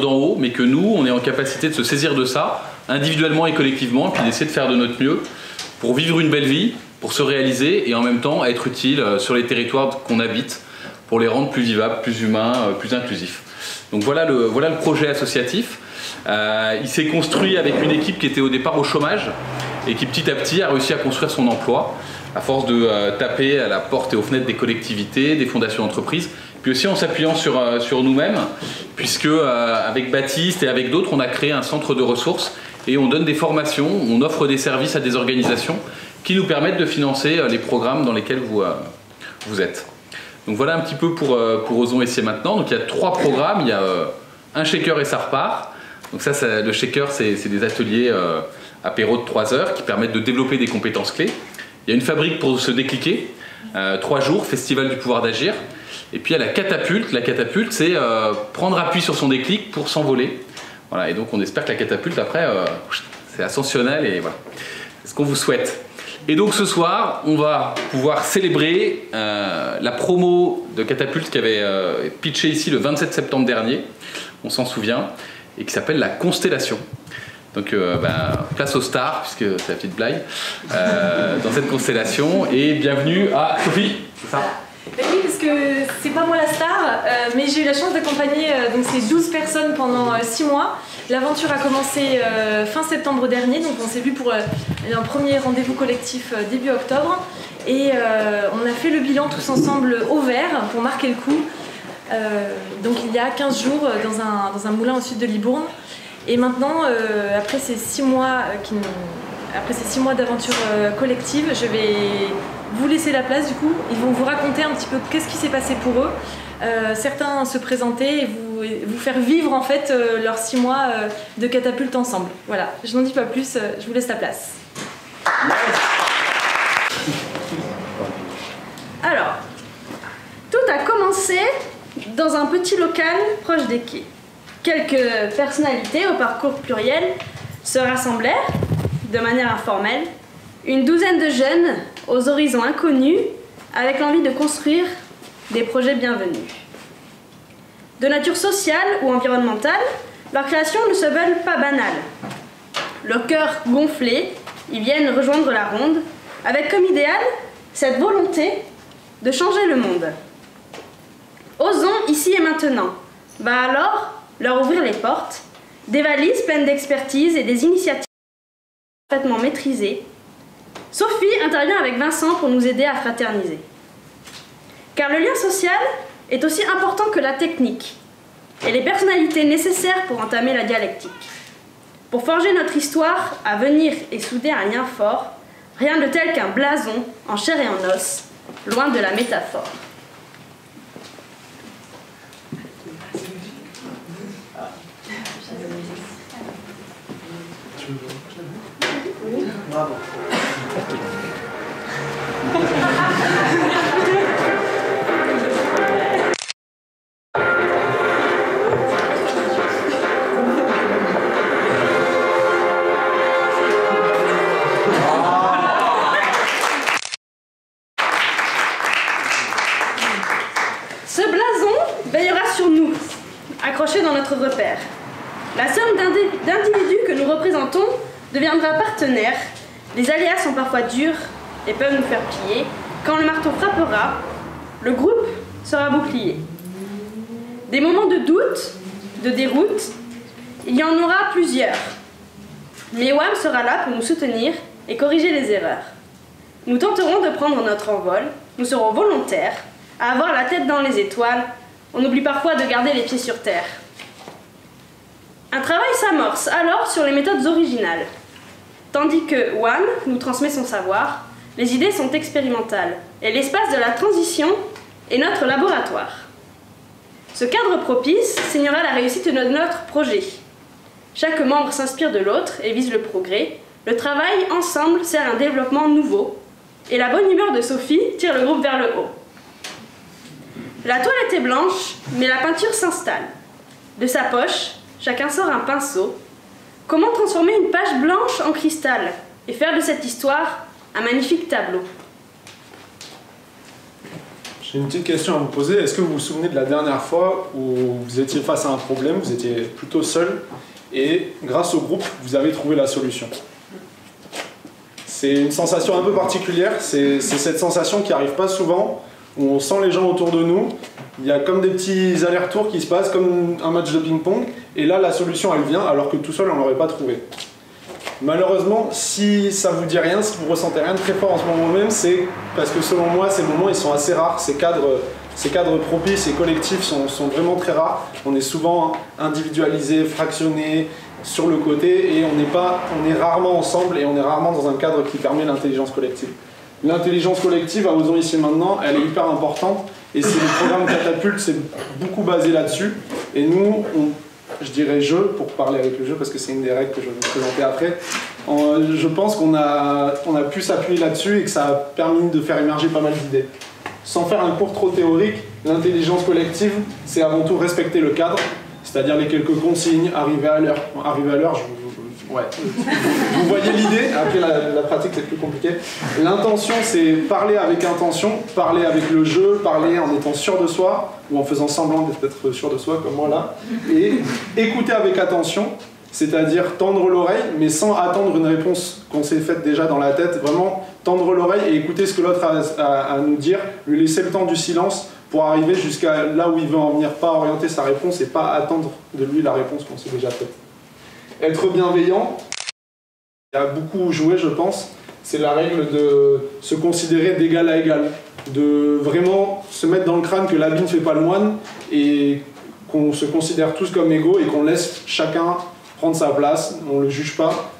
d'en haut, mais que nous, on est en capacité de se saisir de ça, individuellement et collectivement, et puis d'essayer de faire de notre mieux pour vivre une belle vie, pour se réaliser, et en même temps être utile sur les territoires qu'on habite, pour les rendre plus vivables, plus humains, plus inclusifs. Donc voilà le projet associatif. Il s'est construit avec une équipe qui était au départ au chômage, et qui petit à petit a réussi à construire son emploi, à force de taper à la porte et aux fenêtres des collectivités, des fondations d'entreprises, puis aussi en s'appuyant sur nous-mêmes, puisque avec Baptiste et avec d'autres, on a créé un centre de ressources et on donne des formations, on offre des services à des organisations qui nous permettent de financer les programmes dans lesquels vous êtes. Donc voilà un petit peu pour Osons Ici et Maintenant. Donc il y a 3 programmes, il y a un shaker et ça repart. Donc ça le shaker, c'est des ateliers apéro de 3 heures qui permettent de développer des compétences clés. Il y a une fabrique pour se décliquer, 3 jours, festival du pouvoir d'agir. Et puis il y a la catapulte. La catapulte, c'est prendre appui sur son déclic pour s'envoler. Voilà, et donc on espère que la catapulte, après, c'est ascensionnel et voilà. C'est ce qu'on vous souhaite. Et donc ce soir, on va pouvoir célébrer la promo de Catapulte qui avait pitché ici le 27 septembre dernier, on s'en souvient, et qui s'appelle la Constellation. Donc place aux stars, puisque c'est la petite blague, dans cette constellation, et bienvenue à Sophie, c'est ça ? Oui, parce que c'est pas moi la star, mais j'ai eu la chance d'accompagner ces 12 personnes pendant 6 mois. L'aventure a commencé fin septembre dernier, donc on s'est vu pour un premier rendez-vous collectif début octobre. Et on a fait le bilan tous ensemble au vert pour marquer le coup. Donc il y a 15 jours dans un moulin au sud de Libourne. Et maintenant, après ces 6 mois d'aventure collective, je vais vous laisser la place du coup. Ils vont vous raconter un petit peu qu'est-ce qui s'est passé pour eux. Certains se présenter et vous faire vivre en fait leurs 6 mois de catapulte ensemble. Voilà, je n'en dis pas plus, je vous laisse la place. Alors, tout a commencé dans un petit local proche des quais. Quelques personnalités au parcours pluriel se rassemblèrent de manière informelle, une douzaine de jeunes aux horizons inconnus avec l'envie de construire des projets bienvenus. De nature sociale ou environnementale, leurs créations ne se veulent pas banales. Le cœur gonflé, ils viennent rejoindre la ronde avec comme idéal cette volonté de changer le monde. Osons ici et maintenant. Va alors leur ouvrir les portes, des valises pleines d'expertise et des initiatives parfaitement maîtrisées. Sophie intervient avec Vincent pour nous aider à fraterniser. Car le lien social est aussi important que la technique et les personnalités nécessaires pour entamer la dialectique. Pour forger notre histoire à venir et souder un lien fort, rien de tel qu'un blason en chair et en os, loin de la métaphore. Bravo. Ce blason veillera sur nous, accroché dans notre repère. La somme d'individus que nous représentons deviendra partenaire. Les aléas sont parfois durs et peuvent nous faire plier. Quand le marteau frappera, le groupe sera bouclier. Des moments de doute, de déroute, il y en aura plusieurs. Mais WAM sera là pour nous soutenir et corriger les erreurs. Nous tenterons de prendre notre envol, nous serons volontaires, à avoir la tête dans les étoiles. On oublie parfois de garder les pieds sur terre. Un travail s'amorce alors sur les méthodes originales. Tandis que WAM nous transmet son savoir, les idées sont expérimentales et l'espace de la transition est notre laboratoire. Ce cadre propice signera la réussite de notre projet. Chaque membre s'inspire de l'autre et vise le progrès. Le travail ensemble sert un développement nouveau et la bonne humeur de Sophie tire le groupe vers le haut. La toilette est blanche, mais la peinture s'installe. De sa poche, chacun sort un pinceau. Comment transformer une page blanche en cristal et faire de cette histoire un magnifique tableau? J'ai une petite question à vous poser. Est-ce que vous vous souvenez de la dernière fois où vous étiez face à un problème, vous étiez plutôt seul, et grâce au groupe, vous avez trouvé la solution? C'est une sensation un peu particulière, c'est cette sensation qui n'arrive pas souvent, où on sent les gens autour de nous, il y a comme des petits allers-retours qui se passent, comme un match de ping-pong, et là la solution elle vient alors que tout seul on ne l'aurait pas trouvé. Malheureusement, si ça vous dit rien, si vous ressentez rien de très fort en ce moment même, c'est parce que selon moi ces moments ils sont assez rares, ces cadres propices et collectifs sont vraiment très rares. On est souvent individualisé, fractionné, sur le côté, et on est rarement ensemble et on est rarement dans un cadre qui permet l'intelligence collective. L'intelligence collective à Osons ici maintenant, elle est hyper importante, et c'est le programme Catapulte, c'est beaucoup basé là-dessus. Et nous, je dirais pour parler avec le jeu, parce que c'est une des règles que je vais vous présenter après, je pense qu'on a pu s'appuyer là-dessus et que ça a permis de faire émerger pas mal d'idées. Sans faire un cours trop théorique, l'intelligence collective, c'est avant tout respecter le cadre, c'est-à-dire les quelques consignes, arriver à l'heure. Arriver à l'heure, ouais. Vous voyez l'idée, après la pratique c'est plus compliqué. L'intention c'est parler avec intention, parler avec le jeu, parler en étant sûr de soi, ou en faisant semblant d'être sûr de soi comme moi là, et écouter avec attention, c'est-à-dire tendre l'oreille, mais sans attendre une réponse qu'on s'est faite déjà dans la tête, vraiment tendre l'oreille et écouter ce que l'autre a à nous dire, lui laisser le temps du silence, pour arriver jusqu'à là où il veut en venir, pas orienter sa réponse et pas attendre de lui la réponse qu'on s'est déjà faite. Être bienveillant, il y a beaucoup joué je pense, c'est la règle de se considérer d'égal à égal, de vraiment se mettre dans le crâne que l'habit ne fait pas le moine et qu'on se considère tous comme égaux et qu'on laisse chacun prendre sa place, on ne le juge pas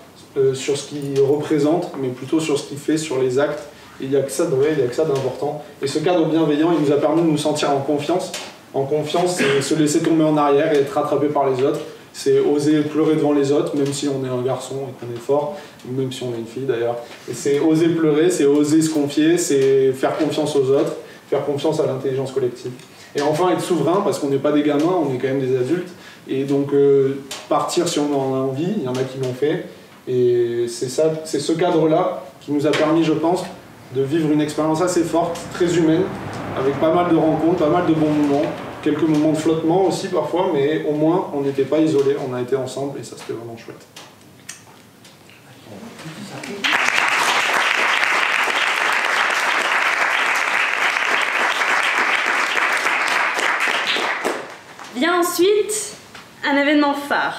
sur ce qu'il représente, mais plutôt sur ce qu'il fait, sur les actes. Et il n'y a que ça de vrai, il n'y a que ça d'important. Et ce cadre bienveillant, il nous a permis de nous sentir en confiance. En confiance, c'est se laisser tomber en arrière et être rattrapé par les autres. C'est oser pleurer devant les autres, même si on est un garçon et qu'on est fort, même si on est une fille d'ailleurs. Et c'est oser pleurer, c'est oser se confier, c'est faire confiance aux autres, faire confiance à l'intelligence collective. Et enfin, être souverain, parce qu'on n'est pas des gamins, on est quand même des adultes. Et donc, partir si on en a envie, il y en a qui l'ont fait. Et c'est ce cadre-là qui nous a permis, je pense, de vivre une expérience assez forte, très humaine, avec pas mal de rencontres, pas mal de bons moments, quelques moments de flottement aussi parfois, mais au moins on n'était pas isolés, on a été ensemble et ça c'était vraiment chouette. Vient ensuite un événement phare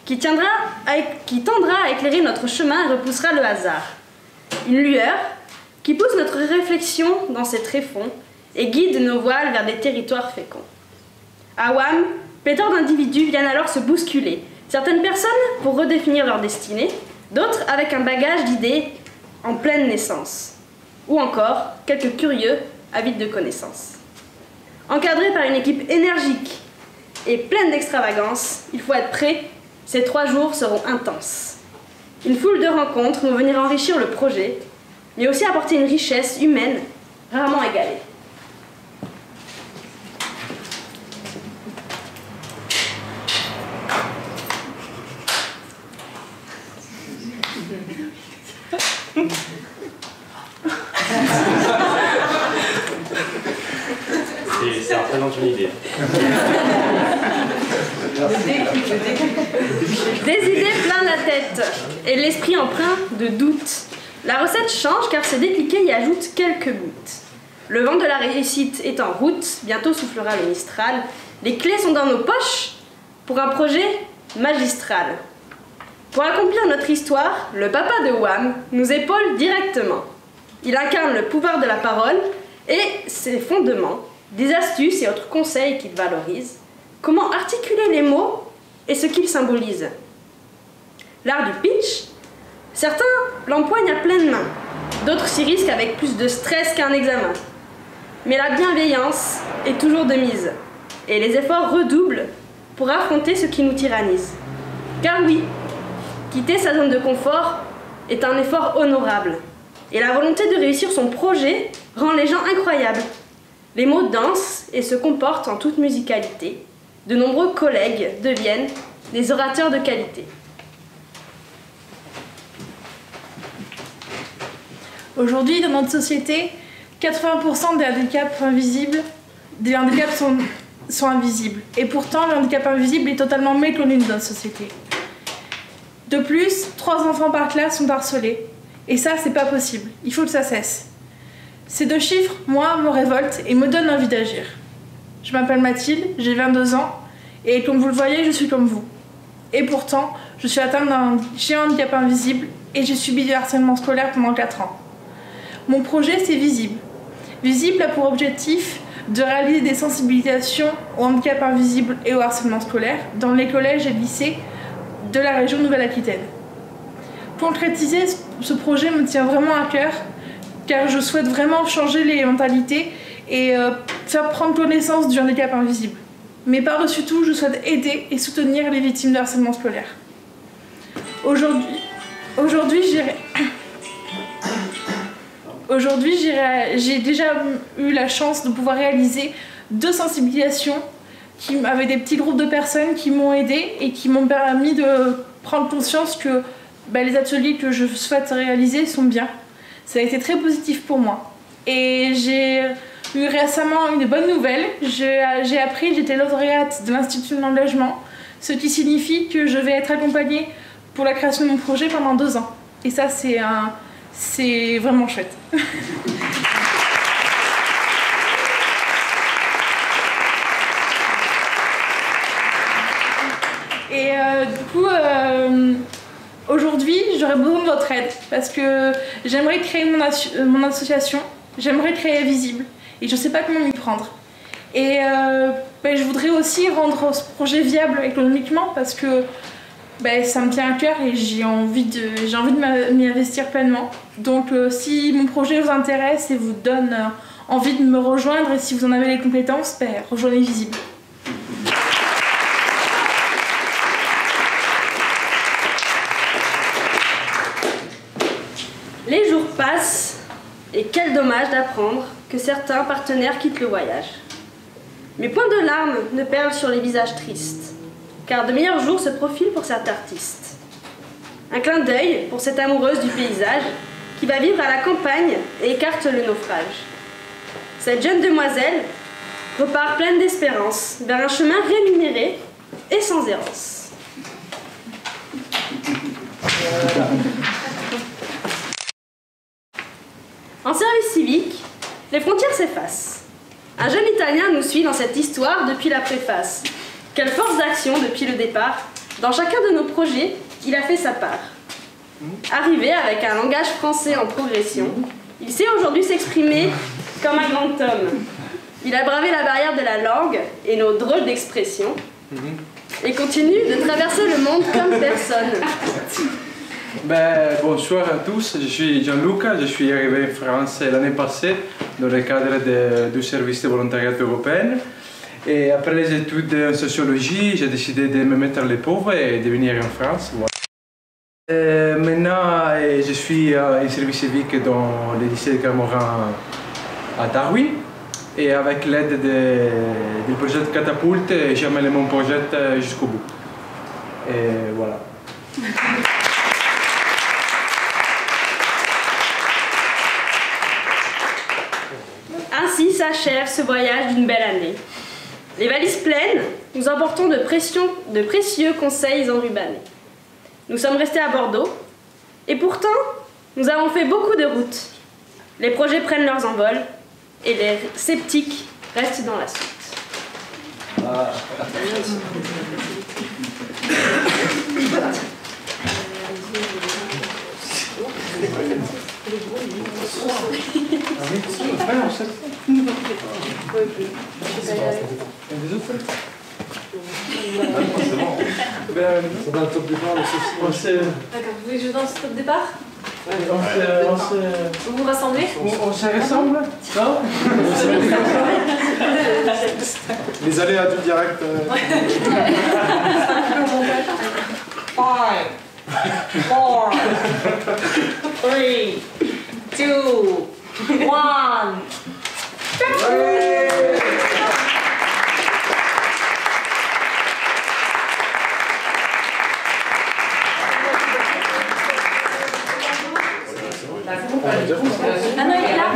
qui tendra à éclairer notre chemin et repoussera le hasard. Une lueur qui pousse notre réflexion dans ses tréfonds et guide nos voiles vers des territoires féconds. À WAM, pléthore d'individus viennent alors se bousculer, certaines personnes pour redéfinir leur destinée, d'autres avec un bagage d'idées en pleine naissance, ou encore quelques curieux avides de connaissances. Encadrés par une équipe énergique et pleine d'extravagance, il faut être prêt, ces 3 jours seront intenses. Une foule de rencontres vont venir enrichir le projet, mais aussi apporter une richesse humaine rarement égalée. Ça représente une idée. Des idées plein la tête et l'esprit empreint de doute. La recette change car ce décliqué y ajoute quelques gouttes. Le vent de la réussite est en route, bientôt soufflera le Mistral. Les clés sont dans nos poches pour un projet magistral. Pour accomplir notre histoire, le papa de WAM nous épaule directement. Il incarne le pouvoir de la parole et ses fondements, des astuces et autres conseils qu'il valorise. Comment articuler les mots et ce qu'ils symbolisent. L'art du pitch, certains l'empoignent à pleine main, d'autres s'y risquent avec plus de stress qu'un examen. Mais la bienveillance est toujours de mise, et les efforts redoublent pour affronter ce qui nous tyrannise. Car oui, quitter sa zone de confort est un effort honorable, et la volonté de réussir son projet rend les gens incroyables. Les mots dansent et se comportent en toute musicalité. De nombreux collègues deviennent des orateurs de qualité. Aujourd'hui, dans notre société, 80% des handicaps invisibles, sont invisibles. Et pourtant, le handicap invisible est totalement méconnu dans notre société. De plus, 3 enfants par classe sont harcelés. Et ça, c'est pas possible. Il faut que ça cesse. Ces 2 chiffres, moi, me révoltent et me donnent envie d'agir. Je m'appelle Mathilde, j'ai 22 ans, et comme vous le voyez, je suis comme vous. Et pourtant, je suis atteinte d'un handicap invisible et j'ai subi du harcèlement scolaire pendant 4 ans. Mon projet, c'est Visible. Visible a pour objectif de réaliser des sensibilisations au handicap invisible et au harcèlement scolaire dans les collèges et lycées de la région Nouvelle-Aquitaine. Concrétiser ce projet me tient vraiment à cœur, car je souhaite vraiment changer les mentalités et faire prendre connaissance du handicap invisible. Mais par-dessus tout, je souhaite aider et soutenir les victimes de harcèlement scolaire. Aujourd'hui, j'ai déjà eu la chance de pouvoir réaliser 2 sensibilisations avec des petits groupes de personnes qui m'ont aidée et qui m'ont permis de prendre conscience que les ateliers que je souhaite réaliser sont bien. Ça a été très positif pour moi. Et j'ai eu récemment une bonne nouvelle. J'ai appris que j'étais lauréate de l'Institut de l'engagement, ce qui signifie que je vais être accompagnée pour la création de mon projet pendant 2 ans. Et ça, c'est vraiment chouette. Et du coup, aujourd'hui, j'aurais besoin de votre aide parce que j'aimerais créer mon association, j'aimerais créer Visible et je ne sais pas comment m'y prendre. Et je voudrais aussi rendre ce projet viable économiquement parce que ça me tient à cœur et j'ai envie de m'y investir pleinement. Donc si mon projet vous intéresse et vous donne envie de me rejoindre et si vous en avez les compétences, rejoignez Visible. Les jours passent et quel dommage d'apprendre que certains partenaires quittent le voyage. Mais point de larmes ne perlent sur les visages tristes, car de meilleurs jours se profilent pour cet artiste. Un clin d'œil pour cette amoureuse du paysage qui va vivre à la campagne et écarte le naufrage. Cette jeune demoiselle repart pleine d'espérance vers un chemin rémunéré et sans errance. En service civique, les frontières s'effacent. Un jeune Italien nous suit dans cette histoire depuis la préface. Quelle force d'action depuis le départ. Dans chacun de nos projets, il a fait sa part. Arrivé avec un langage français en progression, il sait aujourd'hui s'exprimer comme un grand homme. Il a bravé la barrière de la langue et nos drôles d'expressions et continue de traverser le monde comme personne. Bonsoir à tous, je suis Gianluca, je suis arrivé en France l'année passée dans le cadre du service de volontariat européen. Et après les études en sociologie, j'ai décidé de me mettre à l'épreuve et de venir en France. Voilà. Maintenant, je suis en service civique dans le lycée de Carmoran à Darwin. Et avec l'aide du projet de Catapulte, j'ai mené mon projet jusqu'au bout. Et voilà. Ainsi s'achève ce voyage d'une belle année. Les valises pleines, nous emportons de précieux conseils enrubannés. Nous sommes restés à Bordeaux, et pourtant, nous avons fait beaucoup de routes. Les projets prennent leurs envols, et les sceptiques restent dans la soute. C'est dans le top départ, D'accord, vous voulez que je danse top départ? Vous vous rassemblez? On se ressemble? Non? Les aléas du direct. 5, 4, 3, 2, 1. Ah non, il est là.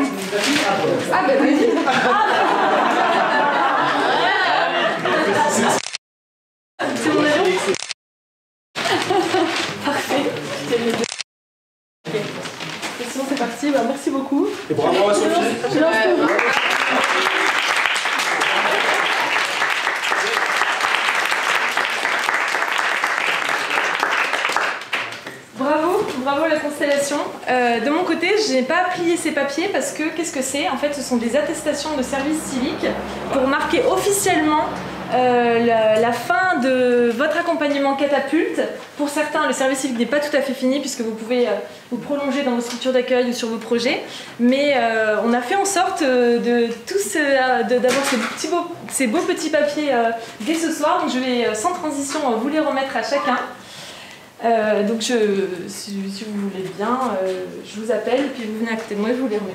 beaucoup. Et bravo à Sophie. Je lance pour vous. Bravo la constellation. De mon côté, je n'ai pas plié ces papiers parce que qu'est-ce que c'est? En fait, ce sont des attestations de service civique pour marquer officiellement la fin de votre accompagnement catapulte. Pour certains, le service civique n'est pas tout à fait fini puisque vous pouvez vous prolonger dans vos structures d'accueil ou sur vos projets. Mais on a fait en sorte d'avoir ces beaux petits papiers dès ce soir. Donc je vais sans transition vous les remettre à chacun. Donc si vous voulez bien, je vous appelle et puis vous venez à côté de moi et je vous les remets.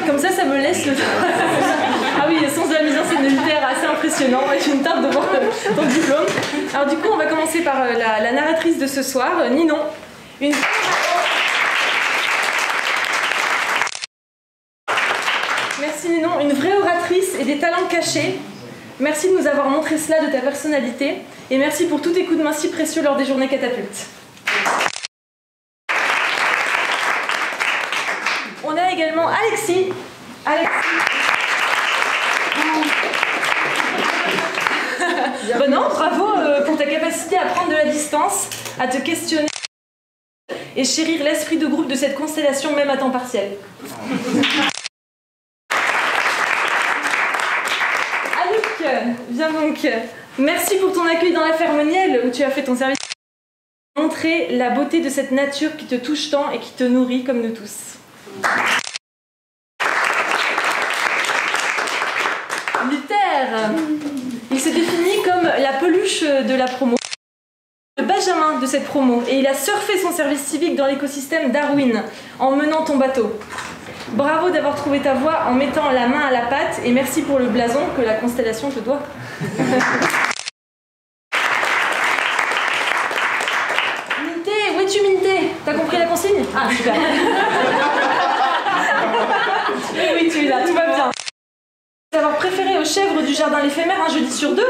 Comme ça, ça me laisse le Ah oui, le sens de la mise en scène militaire assez impressionnant. J'ai une tarte de voir ton diplôme. Alors du coup, on va commencer par la narratrice de ce soir, Ninon. Merci Ninon, une vraie oratrice et des talents cachés. Merci de nous avoir montré cela de ta personnalité et merci pour tous tes coups de main si précieux lors des journées catapultes. On a également Alexis. Bon non, bravo pour ta capacité à prendre de la distance, à te questionner et chérir l'esprit de groupe de cette constellation même à temps partiel. Viens donc. Merci pour ton accueil dans la ferme Niel où tu as fait ton service. Montrer la beauté de cette nature qui te touche tant et qui te nourrit comme nous tous. Luther. Il se définit comme la peluche de la promo, le Benjamin de cette promo, et il a surfé son service civique dans l'écosystème Darwin en menant ton bateau. Bravo d'avoir trouvé ta voie en mettant la main à la pâte et merci pour le blason que la constellation te doit. Minté, où es-tu Minté? T'as compris la consigne? Ah super. Oui, tu es là, tout va bien. D'avoir préféré aux chèvres du jardin l'éphémère un jeudi sur 2.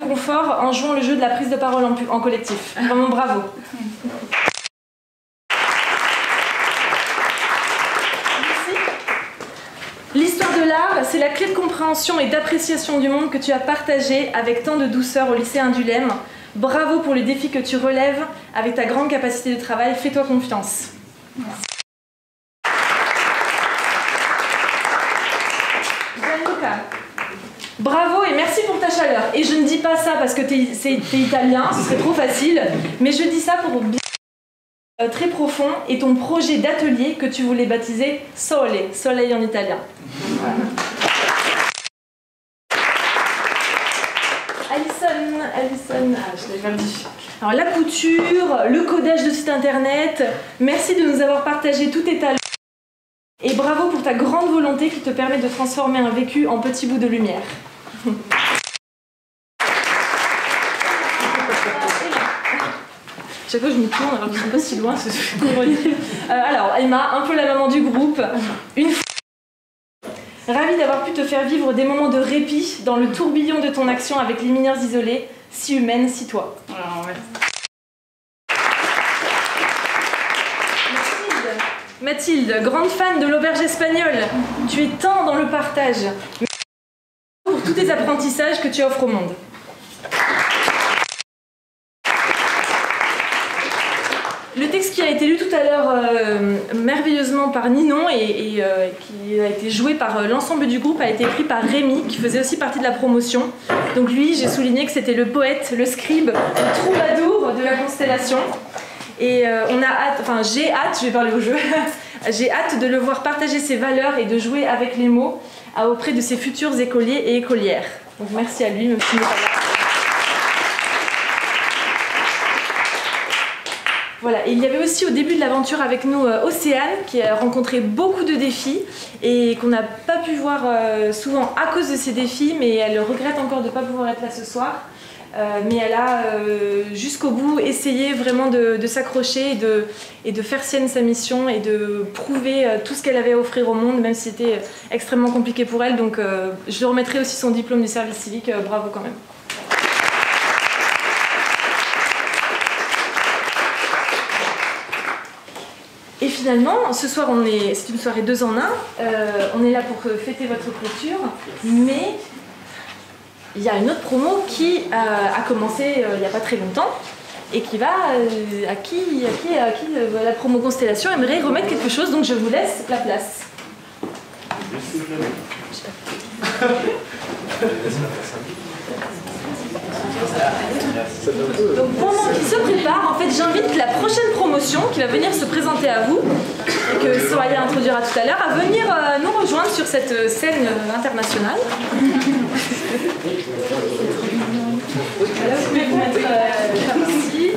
Confort en jouant le jeu de la prise de parole en collectif. Vraiment bravo. L'histoire de l'art, c'est la clé de compréhension et d'appréciation du monde que tu as partagé avec tant de douceur au lycée Indulem. Bravo pour les défis que tu relèves avec ta grande capacité de travail. Fais-toi confiance. Merci. Gianluca, bravo et merci pour ta chaleur. Et je ne dis pas ça parce que t'es italien, ce serait trop facile, mais je dis ça pour bien très profond et ton projet d'atelier que tu voulais baptiser Sole, soleil en italien. Alison, je l'ai perdu. Alors la couture, le codage de site internet, merci de nous avoir partagé tous tes talents et bravo pour ta grande volonté qui te permet de transformer un vécu en petits bouts de lumière. Chaque fois je me tourne alors que je ne suis pas si loin. Alors Emma, un peu la maman du groupe. Ravie d'avoir pu te faire vivre des moments de répit dans le tourbillon de ton action avec les mineurs isolés, si humaine, si toi. Alors, ouais. Mathilde, grande fan de l'auberge espagnole. Tu es tant dans le partage. Merci pour tous tes apprentissages que tu offres au monde. Le texte qui a été lu tout à l'heure merveilleusement par Ninon et qui a été joué par l'ensemble du groupe a été écrit par Rémi qui faisait aussi partie de la promotion. Donc lui, j'ai souligné que c'était le poète, le scribe, le troubadour de la constellation. Et on a hâte, enfin j'ai hâte, je vais parler au jeu, j'ai hâte de le voir partager ses valeurs et de jouer avec les mots auprès de ses futurs écoliers et écolières. Donc merci à lui, même s'il n'est pas là. Voilà, et il y avait aussi au début de l'aventure avec nous Océane qui a rencontré beaucoup de défis et qu'on n'a pas pu voir souvent à cause de ces défis, mais elle regrette encore de ne pas pouvoir être là ce soir. Mais elle a jusqu'au bout essayé vraiment de s'accrocher et de faire sienne sa mission et de prouver tout ce qu'elle avait à offrir au monde, même si c'était extrêmement compliqué pour elle. Donc je lui remettrai aussi son diplôme du service civique, bravo quand même. finalement, ce soir, c'est une soirée 2 en 1. On est là pour fêter votre clôture, mais il y a une autre promo qui a commencé il n'y a pas très longtemps et qui va à qui la promo Constellation aimerait remettre quelque chose. Donc je vous laisse la place. Donc pendant qu'il se prépare, en fait, j'invite la prochaine promotion qui va venir se présenter à vous et que Soraya introduira tout à l'heure à venir nous rejoindre sur cette scène internationale. Là, vous pouvez vous mettre ici.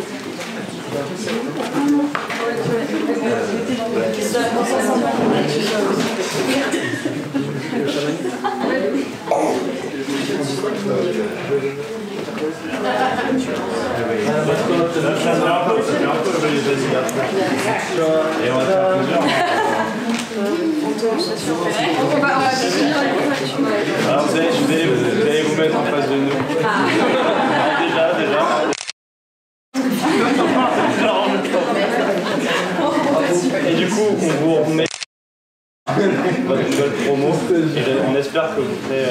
Alors vous allez vous mettre en face de nous. Déjà. Et du coup, on vous remet votre nouvelle promo. Et on espère que vous ferez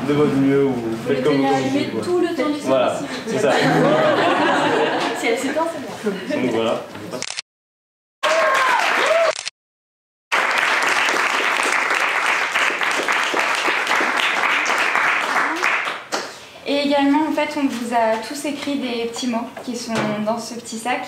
de votre mieux ou vous faites comme vous voulez. Tout le temps du Voilà, c'est ça. Si elle s'éteint, c'est bon. Donc voilà. Et également, en fait, on vous a tous écrit des petits mots qui sont dans ce petit sac.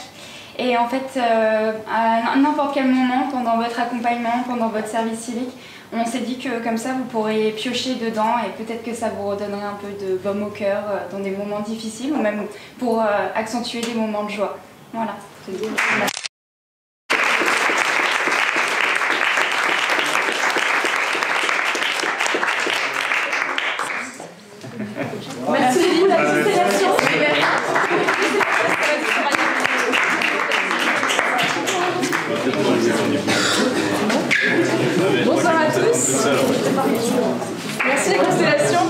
Et en fait, à n'importe quel moment, pendant votre accompagnement, pendant votre service civique, on s'est dit que comme ça, vous pourrez piocher dedans et peut-être que ça vous redonnerait un peu de baume au cœur dans des moments difficiles ou même pour accentuer des moments de joie. Voilà. Merci beaucoup la constellation. Bonsoir à tous. Merci les constellations.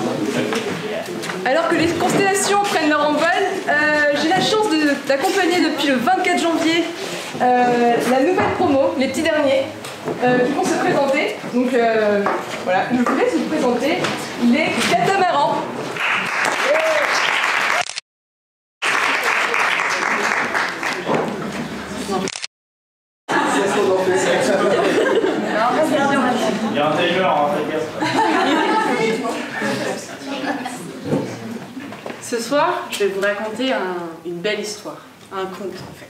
Alors que les constellations prennent leur envol, j'ai la chance d'accompagner depuis le 24 janvier la nouvelle promo, les petits derniers, qui vont se présenter. Donc voilà, je vous laisse vous présenter les catamarans. Il y a un timer, hein, Ce soir, je vais vous raconter une belle histoire, un conte en fait.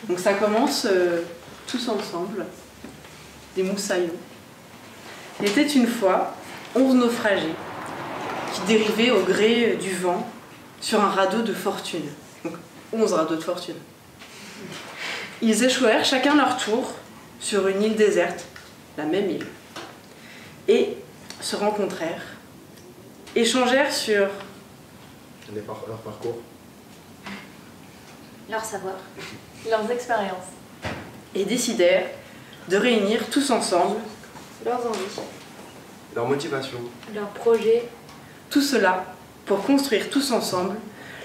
Donc ça commence tous ensemble, des moussaillons. Il était une fois 11 naufragés qui dérivaient au gré du vent sur un radeau de fortune. Donc 11 radeaux de fortune. Ils échouèrent chacun leur tour sur une île déserte, la même île, et se rencontrèrent, échangèrent sur leur parcours, Leur savoir, leurs expériences, et décidèrent de réunir tous ensemble leurs envies, leur motivation, leurs projets. tout cela pour construire tous ensemble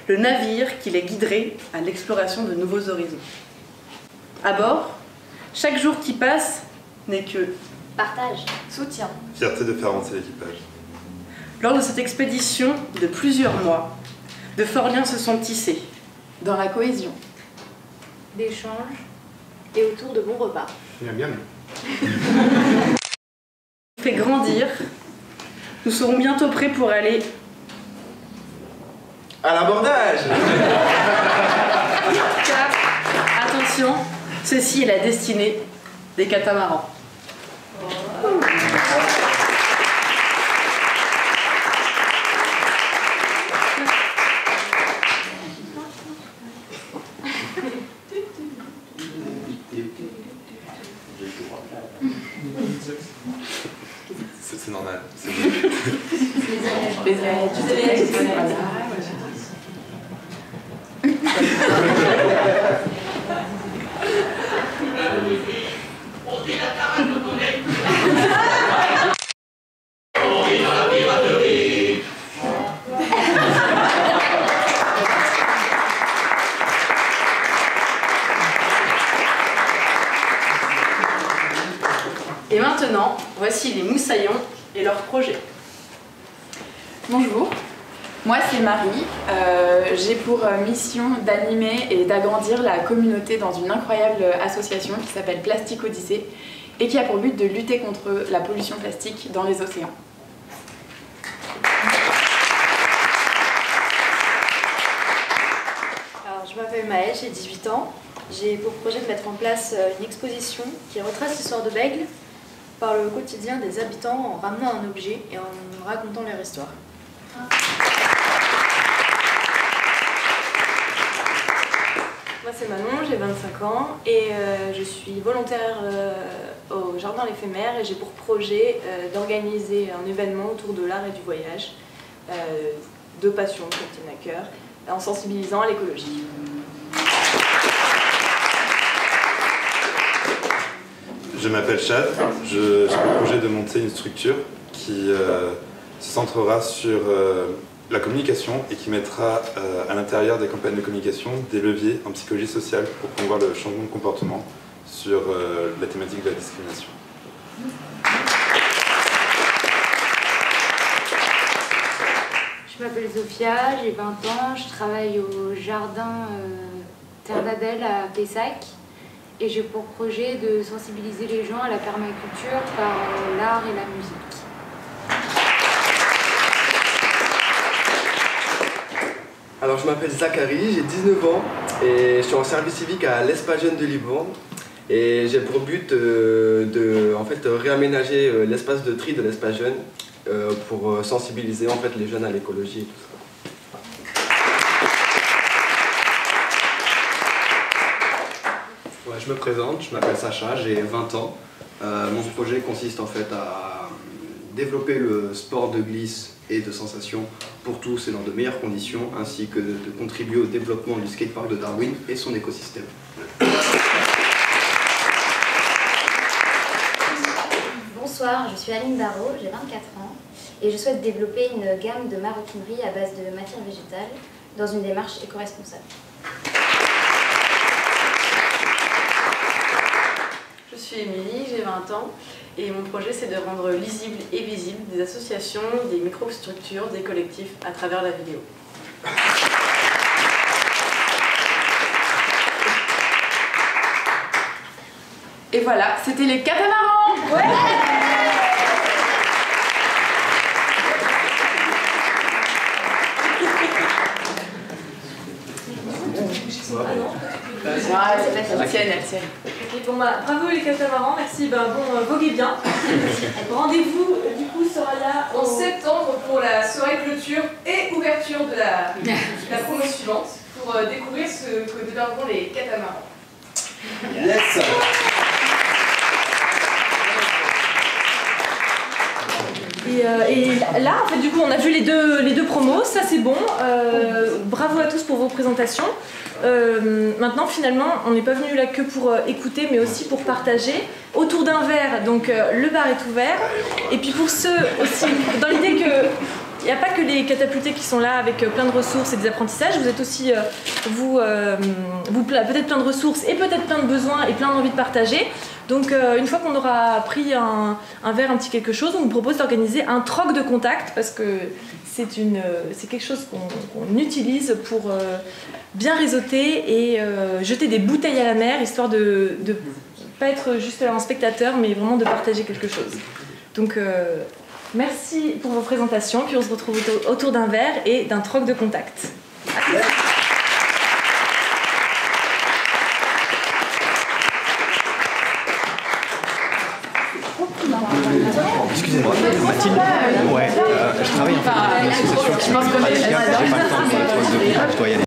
le navire qui les guiderait à l'exploration de nouveaux horizons. À bord, chaque jour qui passe n'est que Partage, soutien. fierté de faire avancer l'équipage. lors de cette expédition de plusieurs mois, de forts liens se sont tissés. Dans la cohésion, d'échanges et autour de bons repas. Bien, bien. Fait grandir, nous serons bientôt prêts pour aller À l'abordage. car, attention, ceci est la destinée des catamarans. C'est normal. Bonjour, moi c'est Marie. J'ai pour mission d'animer et d'agrandir la communauté dans une incroyable association qui s'appelle Plastic Odyssée et qui a pour but de lutter contre la pollution plastique dans les océans. Alors, je m'appelle Maëlle, j'ai 18 ans. J'ai pour projet de mettre en place une exposition qui retrace l'histoire de Bègle par le quotidien des habitants en ramenant un objet et en racontant leur histoire. Moi c'est Manon, j'ai 25 ans et je suis volontaire au Jardin l'Éphémère et j'ai pour projet d'organiser un événement autour de l'art et du voyage, deux passions qui me tiennent à cœur, en sensibilisant à l'écologie. Je m'appelle Chad, j'ai pour projet de monter une structure qui se centrera sur la communication et qui mettra à l'intérieur des campagnes de communication des leviers en psychologie sociale pour promouvoir le changement de comportement sur la thématique de la discrimination. Je m'appelle Sophia, j'ai 20 ans, je travaille au jardin Terre d'Adèle à Pessac et j'ai pour projet de sensibiliser les gens à la permaculture par l'art et la musique. Alors je m'appelle Zachary, j'ai 19 ans et je suis en service civique à l'Espace Jeune de Libourne et j'ai pour but de réaménager l'espace de tri de l'Espace Jeune pour sensibiliser en fait, les jeunes à l'écologie et tout ça. Ouais, je me présente, je m'appelle Sacha, j'ai 20 ans. Mon projet consiste en fait à développer le sport de glisse et de sensation pour tous et dans de meilleures conditions, ainsi que de contribuer au développement du skatepark de Darwin et son écosystème. Bonsoir, je suis Aline Barrault, j'ai 24 ans et je souhaite développer une gamme de maroquinerie à base de matières végétales dans une démarche éco-responsable. Je suis Émilie, j'ai 20 ans et mon projet c'est de rendre lisibles et visibles des associations, des microstructures, des collectifs à travers la vidéo. Et voilà, c'était les catamarans. Ouais. Elle tienne. Ok, bon bah, bravo les catamarans, merci, voguez bien. Rendez-vous du coup sera là en septembre pour la soirée clôture et ouverture de la promo suivante pour découvrir ce que deviendront les catamarans. Yes. Et là, en fait, du coup, on a vu les deux promos, ça c'est bon. Bravo à tous pour vos présentations. Maintenant, finalement, on n'est pas venu là que pour écouter, mais aussi pour partager. Autour d'un verre, donc le bar est ouvert. Et puis pour ceux aussi, dans l'idée que il n'y a pas que les catapultés qui sont là avec plein de ressources et des apprentissages, vous êtes aussi, peut-être plein de ressources et peut-être plein de besoins et plein d'envie de partager. Donc une fois qu'on aura pris un verre, un petit quelque chose, on vous propose d'organiser un troc de contact parce que c'est quelque chose qu'on utilise pour bien réseauter et jeter des bouteilles à la mer, histoire de pas être juste un spectateur, mais vraiment de partager quelque chose. Donc merci pour vos présentations, puis on se retrouve autour d'un verre et d'un troc de contact. Excusez-moi, Mathilde. Ouais, je travaille en fait dans une association qui s'appelle Pratica. J'ai pas le temps de faire le troc de contact, je dois y aller.